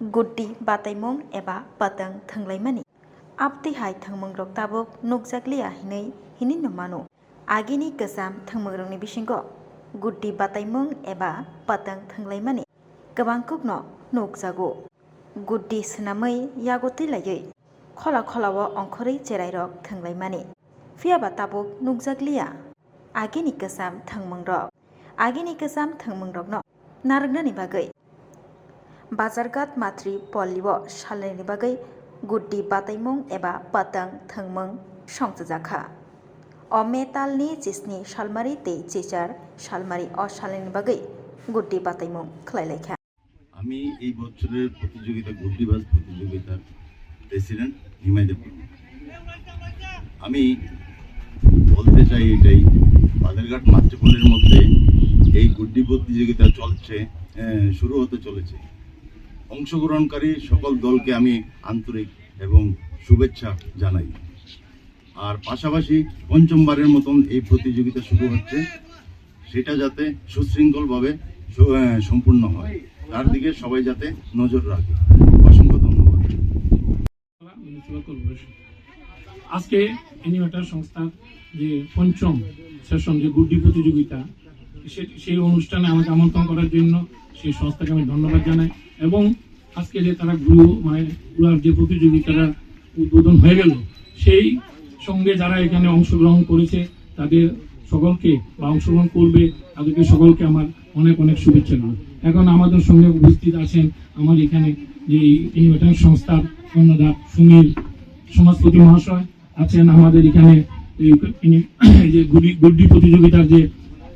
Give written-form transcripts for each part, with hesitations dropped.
गुड्डी बातायमं एबा patang thanglaimani abti hai thangmangrok tabuk nukjakliya hinai hini numano agini kesam thangmangrokni bisingo गुड्डी बातायमं एबा patang thanglaimani gobangkokno nukjago गुड्डी swnamai yagotilaiयै khola kholao ongkhorui cherairok thanglaimani phiaba tabuk nukjakliya agini kesam thangmangrokno naraknani bagai Bazargat matri polliwo salani bagai गुड्डी बातायमं एबा patang thangmang songjakha o metalni jisni salmari tei chichar salmari o salani bagai गुड्डी बातायमं khlailaikha আমি এই বছরের প্রতিযোগিতা গুড্ডিবাজ প্রতিযোগিতার president Nimai দেব। আমি বলতে চাই এটাই বাজারঘাট মাতৃপল্লীর মধ্যে এই গুড্ডি প্রতিযোগিতা শুরু হতে চলেছে। অংশগ্রহণকারী সকল দলকে আমি আন্তরিক এবং শুভেচ্ছা জানাই। আর পাশাপাশি পঞ্চমবারের মতন এই প্রতিযোগিতা শুরু হচ্ছে, সেটা যাতে সুশৃঙ্খলভাবে সম্পূর্ণ হয় তার দিকে সবাই যাতে নজর রাখে। অসংখ্য ধন্যবাদ। আজকে অ্যানিমেটর সংস্থার যে পঞ্চম সেশন যে গুড্ডি প্রতিযোগিতা, সেই অনুষ্ঠানে আমাকে আমন্ত্রণ করার জন্য সেই সংস্থাকে আমি ধন্যবাদ জানাই। এবং আজকে যে তারা গুড়ার যে প্রতিযোগিতাটা উদ্বোধন হয়ে গেল, সেই সঙ্গে যারা এখানে অংশগ্রহণ করেছে তাদের সকলকে বা অংশগ্রহণ করবে তাদেরকে সকলকে আমার অনেক অনেক শুভেচ্ছা জানাই। এখন আমাদের সঙ্গে উপস্থিত আছেন আমার এখানে যে অ্যানিমেটর সংস্থার কর্ণধার সুনীল সমাজপতি মহাশয় আছেন, আমাদের এখানে যে গুড্ডি প্রতিযোগিতার যে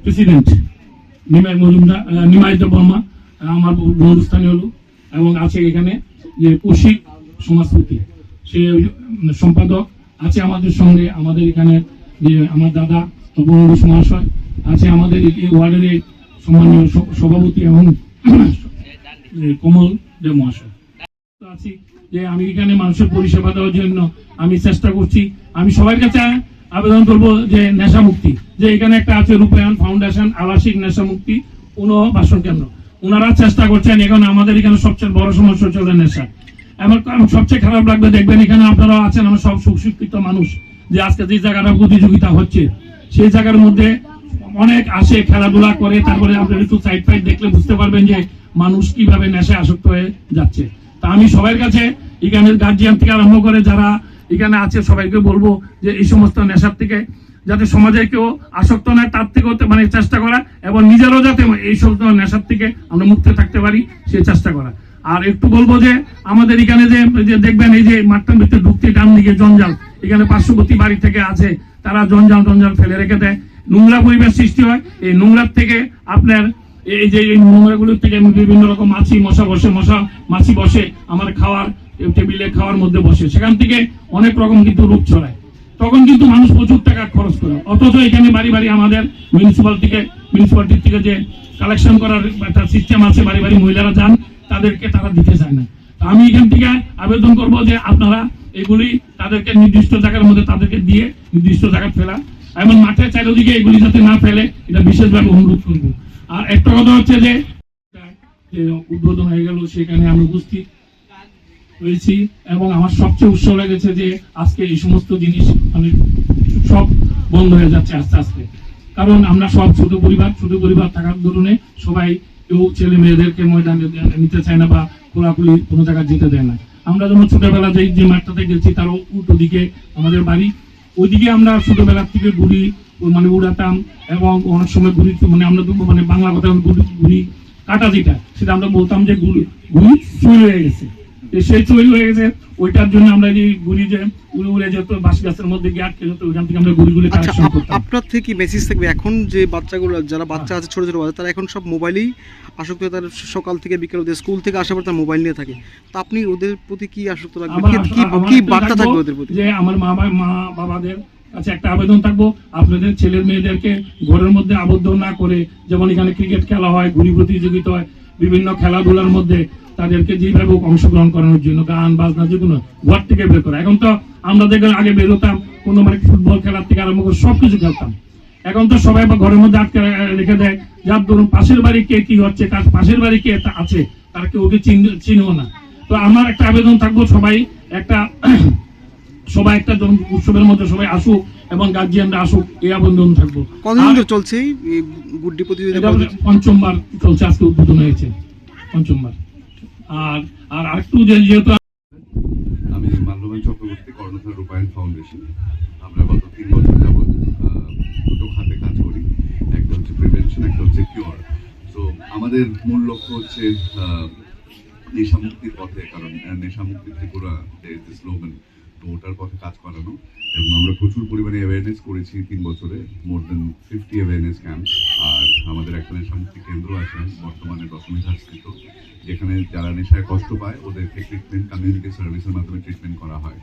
প্রেসিডেন্ট নিমাই বর্মা আমার বন্ধুস্থানীয় লোক, এবং আছে এখানে যে কৌশিক সমাজপতি সে সম্পাদক আছে আমাদের সঙ্গে, আমাদের এখানে যে আমার দাদা তপন মহাশয় আছে, আমাদের এই ওয়ার্ডের সম্মানীয় সভাপতি এবং কমল দেব মহাশয় আছি। যে আমি এখানে মানুষের পরিষেবা দেওয়ার জন্য আমি চেষ্টা করছি। আমি সবার কাছে আবেদন করবো যে নেশা মুক্তি, যে এখানে একটা আছে রূপায়ণ ফাউন্ডেশন আবাসিক নেশা মুক্তি পুনর্বাসন কেন্দ্র, ওনারা চেষ্টা করছেন। এখন আমাদের এখানে সবচেয়ে বড় সমস্যা চলে নেশা। আমার সবচেয়ে খারাপ লাগবে, দেখবেন এখানে আপনারা আছেন আমার সব সুশিক্ষিত মানুষ, যে আজকে যে জায়গাটা প্রতিযোগিতা হচ্ছে সেই জায়গার মধ্যে অনেক আসে খেলাধুলা করে, তারপরে আপনার একটু সাইড ফাইড দেখলে বুঝতে পারবেন যে মানুষ কিভাবে নেশায় আসক্ত হয়ে যাচ্ছে। তা আমি সবার কাছে এখানে গার্জিয়ান থেকে আরম্ভ করে যারা এখানে আছে সবাইকে বলবো যে এই সমস্ত নেশার থেকে যাতে সমাজে কেউ আসক্ত নয় তার থেকে চেষ্টা করা, এবং নিজেরও যাতে এই সমস্ত নেশার থেকে আমরা মুক্ত থাকতে পারি সেই চেষ্টা করা। আর একটু বলবো যে আমাদের এখানে যে দেখবেন এই যে মাঠটার ভিতরে ঢুকতে ডান দিকে জঞ্জাল, এখানে পার্শ্ববর্তী বাড়ি থেকে আছে, তারা জঞ্জাল ফেলে রেখে দেয়, নোংরা পরিবেশ সৃষ্টি হয়। এই নোংরার থেকে আপনার এই যে এই নোংরাগুলোর থেকে বিভিন্ন রকম মাছি বসে আমার খাওয়ার টেবিলে খাওয়ার মধ্যে বসে, সেখান থেকে অনেক রকম কিন্তু রোগ ছড়ায়। তখন কিন্তু মানুষ প্রচুর টাকা খরচ করে, অথচ এখানে বাড়ি বাড়ি আমাদের মিউনিসিপালিটি থেকে যে কালেকশন করার একটা সিস্টেম আছে, বাড়ি বাড়ি মহিলারা যান, তাদেরকে তারা দিতে চায় না। আমি এখান থেকে আবেদন করব যে আপনারা এগুলি তাদেরকে নির্দিষ্ট জায়গার মধ্যে তাদেরকে দিয়ে নির্দিষ্ট জায়গায় ফেলা, এমন মাঠের চারিদিকে এগুলি যাতে না ফেলে এটা বিশেষভাবে অনুরোধ করব। আর একটা কথা হচ্ছে যে উদ্বোধন হয়ে গেল, সেখানে আমি উপস্থিত হয়েছি এবং আমার সবচেয়ে উৎসাহ লেগেছে যে আজকে এই সমস্ত জিনিস সব বন্ধ হয়ে যাচ্ছে আস্তে আস্তে। কারণ আমরা সব ছোট পরিবার থাকার দরুনে সবাই কেউ ছেলে মেয়েদেরকে ময়দানে নিতে চায় না বা খোলাখুলি কোনো জায়গায় যেতে দেয় না। আমরা যেমন ছোটবেলা যে মাঠটাতে গেছি তার উল্টো দিকে আমাদের বাড়ি, ওইদিকে আমরা ছোটবেলার থেকে ঘুড়ি উড়াতাম, এবং অনেক সময় ঘুড়ি আমরা বাংলা কথা ঘুড়ি কাটা যেটা সেটা আমরা বলতাম যে ঘুড়ি চুরি হয়ে গেছে, সেই চুরি হয়ে গেছে। ওইটার জন্য আমরা যে ঘুড়ি যে উড়ে যেত বাঁশ গাছের মধ্যে গিয়ে আটকে যেত, ওইখান থেকে আমরা ঘুড়িগুলি কালেকশন করতাম। আপনার থেকে মেসেজ থাকবে এখন যে বাচ্চাগুলো যারা বাচ্চা আছে ছোট বাচ্চা, তারা এখন সব মোবাইলেই আসক্ত, তার সকাল থেকে বিকেল ওদের স্কুল থেকে আসার পর তার মোবাইল নিয়ে থাকে। তা আপনি ওদের প্রতি কি আসক্ত রাখবেন, কি বার্তা থাকবে ওদের প্রতি? যে আমার মা বাবাদের কাছে একটা আবেদন থাকবো, আপনাদের ছেলের মেয়েদেরকে ঘরের মধ্যে আবদ্ধ না করে, যেমন এখানে ক্রিকেট খেলা হয়, ঘুড়ি প্রতিযোগিতা হয়, বিভিন্ন খেলাধুলার মধ্যে তাদেরকে যেভাবে অংশগ্রহণ করানোর জন্য গান বাজনা যেগুলো ঘর থেকে বের করা। এখন তো আমরা দেখবেন আগে বেরোতাম কোনো ফুটবল খেলার থেকে আরম্ভ করে সবকিছু খেলতাম, এখন তো সবাই ঘরের মধ্যে আটকে রেখে দেয়, যার ধরুন পাশের বাড়ি কে কি হচ্ছে, পাশের বাড়ি কে আছে তার কেউ চিনও না। তো আমার একটা আবেদন থাকবো, সবাই একটা উৎসবের মধ্যে সবাই আসুক এবং গার্জিয়ানরা আসুক, এই আবেদন থাকবো। কতদিন ধরে চলছে এই গুড্ডি প্রতিযোগিতা? এটা পঞ্চমবার চলছে, আজকে উদ্বোধন হয়েছে পঞ্চমবার। আর আরেকটু যেহেতু আমি মাল্যবান চক্রবর্তী, কর্ণধার রূপায়ণ ফাউন্ডেশন। আমরা গত 3 বছর যাবৎ দুটো খাতে কাজ করি, একটা হচ্ছে প্রিভেনশন, একটা হচ্ছে কিওর। তো আমাদের মূল লক্ষ্য হচ্ছে নেশা মুক্তির পথে, কারণ নেশা মুক্তি ত্রিপুরা স্লোগান, তো ওটার পথে কাজ করানো। এবং আমরা প্রচুর পরিমাণে অ্যাওয়ারনেস করেছি 3 বছরে, মোর দেন 50 অ্যাওয়ারনেস ক্যাম্প। আর আমাদের একটা নেশা মুক্তি কেন্দ্র আছে বর্তমানে দশমীঘাটস্থিত, যেখানে যারা নেশায় কষ্ট পায় ওদেরকে ট্রিটমেন্ট, কমিউনিটি সার্ভিসের মাধ্যমে ট্রিটমেন্ট করা হয়।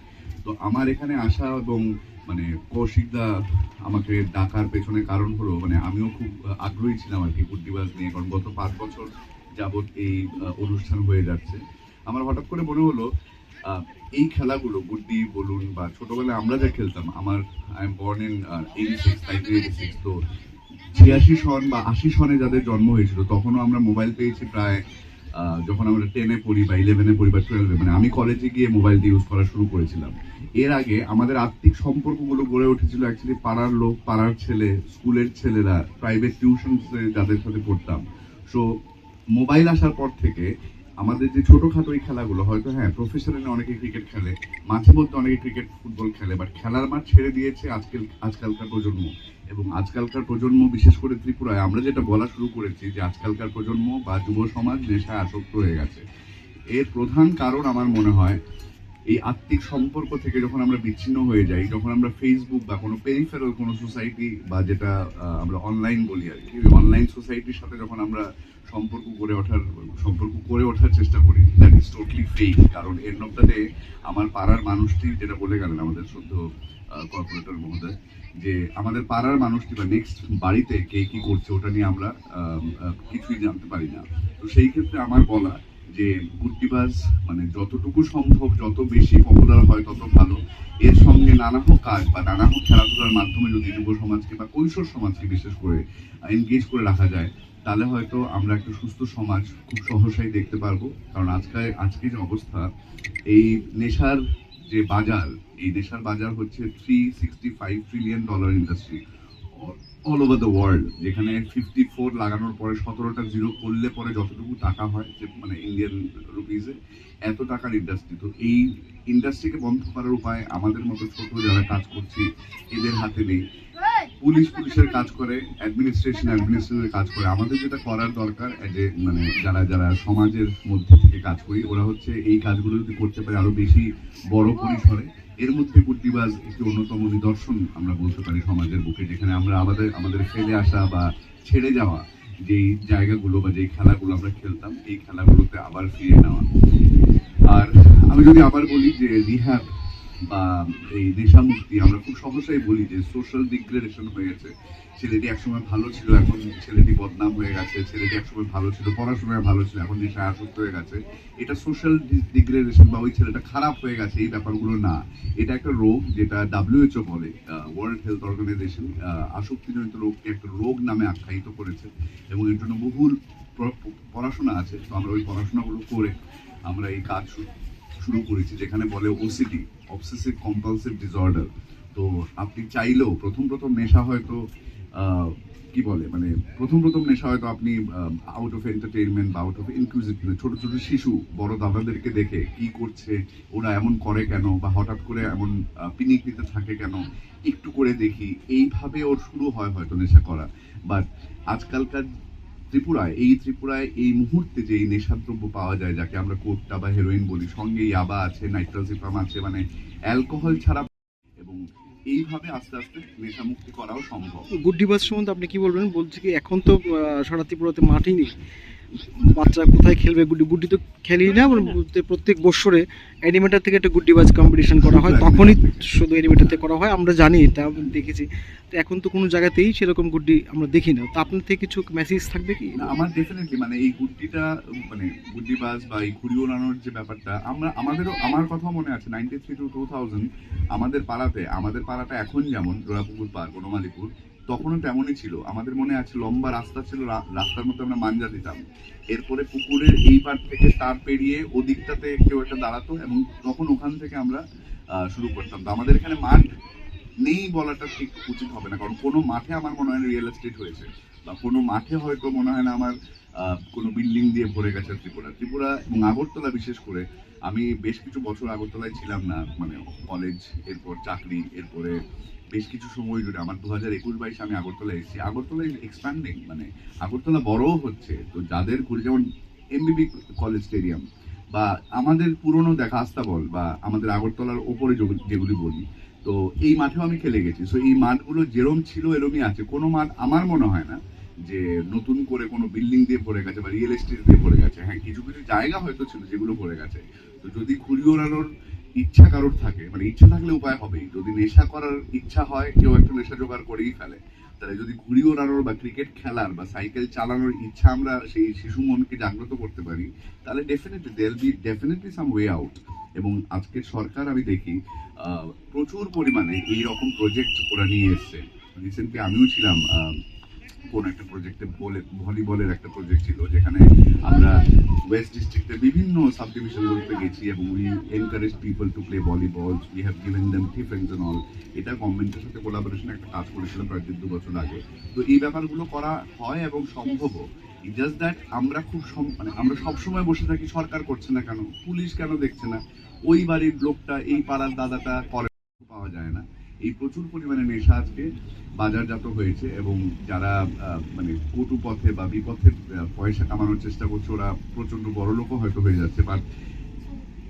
তো আমার এখানে আসা এবং মানে কৌশিকদা আমাকে ডাকার পেছনে কারণ হলো, মানে আমিও খুব আগ্রহী ছিলাম আর কি গুড্ডিবাজ নিয়ে, কারণ গত 5 বছর যাবৎ এই অনুষ্ঠান হয়ে যাচ্ছে। আমার হঠাৎ করে মনে হলো এই খেলাগুলো, গুড্ডি বলুন বা ছোটবেলায় আমরা যা খেলতাম, আই এম বর্ন ইন 86, 1986, তো 86 সন বা 80 সনে যাদের জন্ম হয়েছিল তখনও আমরা মোবাইল পেয়েছি প্রায় যখন আমরা 10-এ পড়ি বা 11-এ পড়ি বা 12-এ, মানে আমি কলেজে গিয়ে মোবাইল ইউজ করা শুরু করেছিলাম। এর আগে আমাদের আত্মিক সম্পর্কগুলো গড়ে উঠেছিল অ্যাকচুয়ালি পাড়ার লোক, পাড়ার ছেলে, স্কুলের ছেলেরা, প্রাইভেট টিউশন যাদের সাথে পড়তাম। সো মোবাইল আসার পর থেকে আমাদের যে ছোটখাটো এই খেলাগুলো, হয়তো হ্যাঁ প্রফেশনালি অনেকে ক্রিকেট খেলে, মাঝে মধ্যে অনেকে ক্রিকেট ফুটবল খেলে, বাট খেলার মাঠ ছেড়ে দিয়েছে আজকালকার প্রজন্ম। এবং আজকালকার প্রজন্ম বিশেষ করে ত্রিপুরায় আমরা যেটা বলা শুরু করেছি যে আজকালকার প্রজন্ম বা যুব সমাজ নেশায় আসক্ত হয়ে গেছে। এর প্রধান কারণ আমার মনে হয় এই আত্মিক সম্পর্ক থেকে যখন আমরা বিচ্ছিন্ন হয়ে যাই, যখন আমরা ফেসবুক বা কোনো পেরিফেরাল কোনো সোসাইটি বা যেটা আমরা অনলাইন বলি আর কি, অনলাইন সোসাইটির সাথে যখন আমরা সম্পর্ক করে ওঠার চেষ্টা করি, দ্যাট ইজ টোটালি ফেক। কারণ এর অফ দ্য ডে আমার পাড়ার মানুষটি, যেটা বলে গেলেন আমাদের শ্রদ্ধ কর্পোরেটর মহোদয়, যে আমাদের পাড়ার মানুষটি বা নেক্সট বাড়িতে কে কি করছে ওটা নিয়ে আমরা কিছুই জানতে পারি না। তো সেই ক্ষেত্রে আমার বলা যে গুড্ডিবাজ মানে যতটুকু সম্ভব যত বেশি পপুলার হয় তত ভালো। এর সঙ্গে নানাহ কাজ বা নানাহ খেলাধুলার মাধ্যমে যদি যুব সমাজকে বা কৈশোর সমাজকে বিশেষ করে এনগেজ করে রাখা যায়, তাহলে হয়তো আমরা একটা সুস্থ সমাজ খুব সহসাই দেখতে পারবো। কারণ আজকে যে অবস্থা, এই নেশার যে বাজার, এই নেশার বাজার হচ্ছে $365 trillion industry all over the world, যেখানে 54 লাগানোর পরে 17টা জিরো করলে পরে যতটুকু টাকা হয়, যে মানে ইন্ডিয়ান রুপিজে এত টাকার ইন্ডাস্ট্রি। তো এই ইন্ডাস্ট্রিকে বন্ধ করার উপায় আমাদের মতো ছোট যারা কাজ করছি এদের হাতে নেই। পুলিশের কাজ করে, অ্যাডমিনিস্ট্রেশনের কাজ করে। আমাদের যেটা করার দরকার, যে মানে যারা সমাজের মধ্যে থেকে কাজ করি, ওরা হচ্ছে এই কাজগুলো যদি করতে পারে আরো বেশি বড় পরিসরে। এর মধ্যে গুড্ডিবাজ একটি অন্যতম নিদর্শন আমরা বলতে পারি সমাজের বুকে, যেখানে আমরা আমাদের ফেলে আসা বা ছেড়ে যাওয়া যেই জায়গাগুলো বা যেই খেলাগুলো আমরা খেলতাম, এই খেলাগুলোতে আবার ফিরে নেওয়া। আর আমি যদি আবার বলি যে রিহ্যাব বা এই নেশা মুক্তি, আমরা খুব সহসাই বলি যে সোশ্যাল ডিগ্রেডেশন হয়ে গেছে। ছেলেটি একসময় ভালো ছিল, এখন ছেলেটি বদনাম হয়ে গেছে। ছেলেটি একসময় ভালো ছিল, পড়াশোনায় ভালো ছিল, এখন নেশায় আসক্ত হয়ে গেছে। এটা সোশ্যাল ডিগ্রেডেশন বা ওই ছেলেটা খারাপ হয়ে গেছে, এই ব্যাপারগুলো না। এটা একটা রোগ, যেটা WHO বলে, ওয়ার্ল্ড হেলথ অর্গানাইজেশন, আসক্তিজনিত রোগকে একটা রোগ নামে আখ্যায়িত করেছে। এবং এর জন্য বহুল পড়াশোনা আছে। তো আমরা ওই পড়াশোনাগুলো করে আমরা এই কাজ শুরু করেছি, যেখানে বলে OCD, অবসেসিভ কম্পালসিভ ডিসঅর্ডার। তো আপনি চাইলেও প্রথম নেশা হয়তো কি বলে, মানে প্রথম নেশা হয়তো আপনি আউট অফ এন্টারটেইনমেন্ট বা আউট অফ ইনক্লুসিভনেস, ছোট শিশু বড় দাদাদেরকে দেখে কি করছে, ওরা এমন করে কেন, বা হঠাৎ করে এমন পিনিক নিতে থাকে কেন, একটু করে দেখি, এইভাবে ওর শুরু হয় হয়তো নেশা করা। বাট আজকালকার ত্রিপুরায় এই মুহূর্তে যে এই নেশাদ্রব্য পাওয়া যায়, যাকে আমরা কোট্টা বা হেরোইন বলি, সঙ্গে ইয়াবা আছে, নাইট্রাজিপাম আছে, মানে অ্যালকোহল ছাড়া, এবং এইভাবে আস্তে আস্তে নেশা মুক্তি করাও সম্ভব। গুড্ডিবাজ সম্বন্ধে আপনি কি বলবেন? বলছি কি এখন তো সারা ত্রিপুরাতে মাঠই নেই, বাচ্চা কোথায় খেলবে? গুড্ডি তো খেলেই না, প্রত্যেক বছরে অ্যানিমেটার থেকে একটা গুড্ডিবাজ কম্পিটিশন করা হয়, তখনই শুধু অ্যানিমেটার থেকে করা হয়, আমরা জানি, তা দেখেছি। তো এখন তো কোনো জায়গাতেই সেরকম গুড্ডি আমরা দেখি না। তো আপনার থেকে কিছু মেসেজ থাকবে কি? না, আমার ডেফিনেটলি মানে এই গুড্ডিটা, মানে গুড্ডিবাজ বা এই ঘুড়ি ওড়ানোর যে ব্যাপারটা, আমার কথা মনে আছে 93 to 2000 আমাদের পাড়াটা এখন যেমন জোড়াপুকুর পার্ক, বনমালীপুর, তখনও তেমনই ছিল। আমাদের মনে আছে লম্বা রাস্তা ছিল, রাস্তার মধ্যে আমরা মাঞ্জা দিতাম, এরপরে পুকুরের এই পার থেকে তার পেরিয়ে ওদিকটাতে কেউ একটা দাঁড়াতো এবং তখন ওখান থেকে আমরা শুরু করতাম। তো আমাদের এখানে মাঠ নেই বলাটা ঠিক উচিত হবে না, কারণ কোনো মাঠে আমার মনে হয় না রিয়েল এস্টেট হয়েছে, বা কোনো মাঠে হয়তো মনে হয় না আমার কোনো বিল্ডিং দিয়ে ভরে গেছে ত্রিপুরা এবং আগরতলা বিশেষ করে। আমি বেশ কিছু বছর আগরতলায় ছিলাম না, মানে কলেজ, এরপর চাকরি, এরপরে বেশ কিছু সময় জুড়ে আমার 2021-22 আমি আগরতলা এসেছি। আগরতলা এক্সপ্যান্ডিং, মানে আগরতলা বড়ও হচ্ছে। তো যাদের যেমন এমবিবি কলেজ স্টেডিয়াম বা আমাদের পুরনো দেখা আস্তাবল বা আমাদের আগরতলার ওপরে যেগুলি বলি, তো এই মাঠেও আমি খেলে গেছি। সো এই মাঠগুলো যেরম ছিল এরমই আছে। কোনো মাঠ আমার মনে হয় না যে নতুন করে কোনো বিল্ডিং দিয়ে ভরে গেছে বা রিয়েল এস্টেট দিয়ে ভরে গেছে। হ্যাঁ, কিছু কিছু জায়গা হয়তো ছিল যেগুলো ভরে গেছে। তো যদি ঘুরিয়ে ওড়ানোর ইচ্ছা কারোর থাকে, মানে ইচ্ছা থাকলে উপায় হবেই। যদি নেশা করার ইচ্ছা হয়, কেউ একটা নেশা জোগাড় করেই ফেলে। তাহলে যদি ঘুড়ি ওড়ানোর বা ক্রিকেট খেলার বা সাইকেল চালানোর ইচ্ছা আমরা সেই শিশু মনকে জাগ্রত করতে পারি, তাহলে ডেফিনেটলি সাম ওয়ে আউট। এবং আজকের সরকার আমি দেখি প্রচুর পরিমাণে এইরকম প্রজেক্ট ওরা নিয়ে এসছে। রিসেন্টলি আমিও ছিলাম কোন একটা প্রজেক্টে, ভলিবলের একটা প্রজেক্ট ছিল, যেখানে আমরা ওয়েস্ট ডিস্ট্রিক্টের বিভিন্ন সাব ডিভিশনগুলোতে গেছি এবং we encourage people to play volleyball, we have given them tiffins and all. এটা গভর্নমেন্টের সাথে কোলাবোরেশনে একটা কাজ করেছিলাম প্রায় 1.5 বছর আগে। তো এই ব্যাপারগুলো করা হয় এবং সম্ভবও। জাস্ট দ্যাট আমরা মানে আমরা সবসময় বসে থাকি সরকার করছে না কেন, পুলিশ কেন দেখছে না, ওই বাড়ির লোকটা, এই পাড়ার দাদাটা করে, পাওয়া যায় না। এই প্রচুর পরিমাণে নেশা আজকে বাজারজাত হয়েছে এবং যারা মানে কটু পথে বা বিপথে পয়সা কামানোর চেষ্টা করছে, ওরা প্রচন্ড বড় লোকও হয়তো হয়ে যাচ্ছে, বাট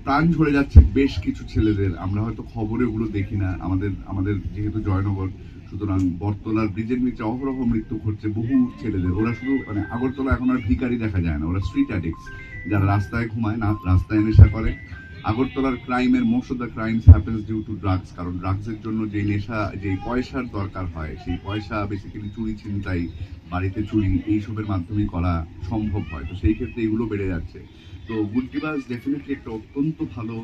প্রাণ ঝরে যাচ্ছে বেশ কিছু ছেলেদের। আমরা হয়তো খবরে ওগুলো দেখি না, আমাদের যেহেতু জয়নগর, সুতরাং বটতলার ব্রিজের নিচে অহরহ মৃত্যু ঘটছে বহু ছেলেদের। ওরা শুধু মানে আগরতলা এখন আর ভিখারি দেখা যায় না, ওরা স্ট্রিট অ্যাডিক্টস, যারা রাস্তায় ঘুমায় না, রাস্তায় নেশা করে। আগরতলার ক্রাইমের most of the crimes happens due to drugs, কারণ ড্রাগসের জন্য যে নেশা, যে পয়সার দরকার হয়, সেই পয়সা বেসিক্যালি চুরি, ছিনতাই, বাড়িতে চুরি, এইসবের মাধ্যমেই করা সম্ভব হয়। তো সেই ক্ষেত্রে এগুলো বেড়ে যাচ্ছে। তো গুড্ডিবাজ ডেফিনেটলি একটা অত্যন্ত ভালো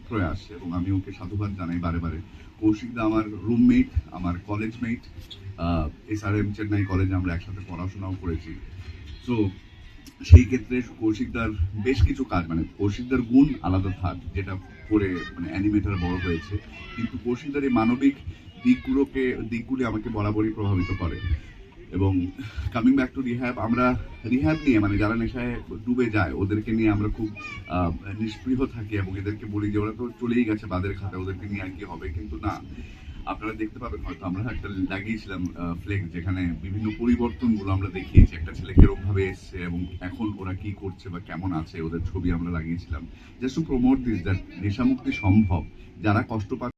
প্রয়াস এবং আমি ওকে সাধুবাদ জানাই বারে বারে। কৌশিকদা আমার রুমমেট, আমার কলেজ মেট, SRM চেন্নাই কলেজে আমরা একসাথে পড়াশোনাও করেছি। সো সেই ক্ষেত্রে কৌশিকদার বেশ কিছু কাজ, মানে কৌশিকদার গুণ আলাদা থাক, যেটা করে মানে অ্যানিমেটর বড় হয়েছে, কিন্তু কৌশিকদার এই মানবিক দিকগুলি আমাকে বরাবরই প্রভাবিত করে। এবং কামিং ব্যাক টু রিহ্যাব, আমরা রিহ্যাব নিয়ে মানে যারা নেশায় ডুবে যায় ওদেরকে নিয়ে আমরা খুব নিষ্পৃহ থাকি এবং এদেরকে বলি যে ওরা তো চলেই গেছে বাদের খাতে, ওদেরকে নিয়ে আর কি হবে। কিন্তু না, আপনারা দেখতে পাবেন হয়তো আমরা একটা লাগিয়েছিলাম ফ্লেক্স, যেখানে বিভিন্ন পরিবর্তনগুলো আমরা দেখিয়েছি। একটা ছেলে কিরকম ভাবে এসছে এবং এখন ওরা কি করছে বা কেমন আছে, ওদের ছবি আমরা লাগিয়েছিলাম, just to promote this that নেশামুক্তি সম্ভব। যারা কষ্ট পাচ্ছে